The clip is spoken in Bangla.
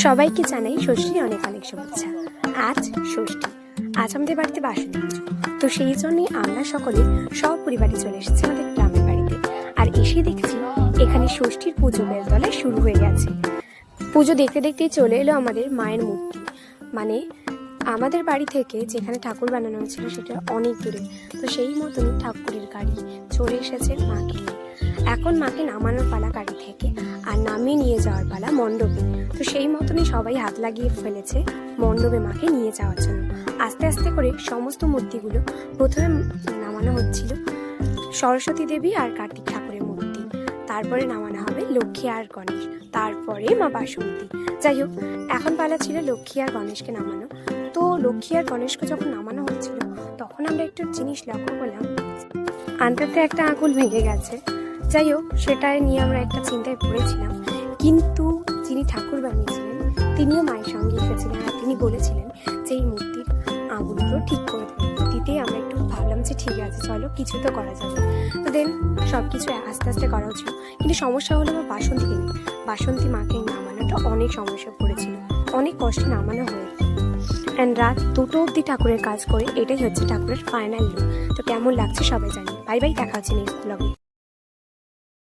সবাইকে জানাই ষষ্ঠীর অনেক অনেক শুভেচ্ছা। আজ ষষ্ঠী, আজ আমাদের বাড়িতে বাসন্তী পুজো। তো সেই জন্যই আমরা সকলে সপরিবারে চলে এসেছি আমাদের গ্রামের বাড়িতে। আর এসে দেখছি এখানে ষষ্ঠীর পুজো বেলতলায় শুরু হয়ে গেছে। পুজো দেখতে দেখতেই চলে এলো আমাদের মায়ের মূর্তি। মানে আমাদের বাড়ি থেকে যেখানে ঠাকুর বানানো হয়েছিল সেটা অনেক দূরে। তো সেই মতনই ঠাকুরের গাড়ি চলে এসেছে মাকে নিয়ে। এখন মাকে নামানোর পালা গাড়ি থেকে, আর নামিয়ে নিয়ে যাওয়ার পালা মণ্ডপে। তো সেই মতনই সবাই হাত লাগিয়ে ফেলেছে মণ্ডপে মাকে নিয়ে যাওয়ার জন্য। আস্তে আস্তে করে সমস্ত মূর্তিগুলো প্রথমে নামানো হচ্ছিল সরস্বতী দেবী আর কার্তিক ঠাকুরের মূর্তি, তারপরে নামানো হবে লক্ষ্মী আর গণেশ, তারপরে মা বাসন্তী। যাই হোক, এখন পালা ছিল লক্ষ্মী আর গণেশকে নামানো। তো লক্ষ্মী আর গণেশকে যখন নামানো হচ্ছিল তখন আমরা একটু জিনিস লক্ষ্য করলাম, আনতে একটা আঙুল ভেঙে গেছে। যাই হোক, সেটাই নিয়ে আমরা একটা চিন্তায় পড়েছিলাম। কিন্তু যিনি ঠাকুর বানিয়েছিলেন তিনিও মায়ের সঙ্গে এসেছিলেন, আর তিনি বলেছিলেন যে এই মূর্তির আঙুলগুলো ঠিক করে দিতেই আমরা একটু ভাবলাম যে ঠিক আছে, চলো কিছু তো করা যাবে। তো দেন সব কিছু আস্তে আস্তে করা হচ্ছিল। কিন্তু সমস্যা হলো আমার বাসন্তীকে নিয়ে। বাসন্তী মাকে নামানোটা অনেক সমস্যা পড়েছিল, অনেক কষ্টে নামানো হয়েছে। অ্যান্ড রাত 2টো অবধি ঠাকুরের কাজ করে, এটাই হচ্ছে ঠাকুরের ফাইনাল লুক। তো কেমন লাগছে সবাই জানি। বাই বাই, দেখা হচ্ছে নেক্সট ব্লগে।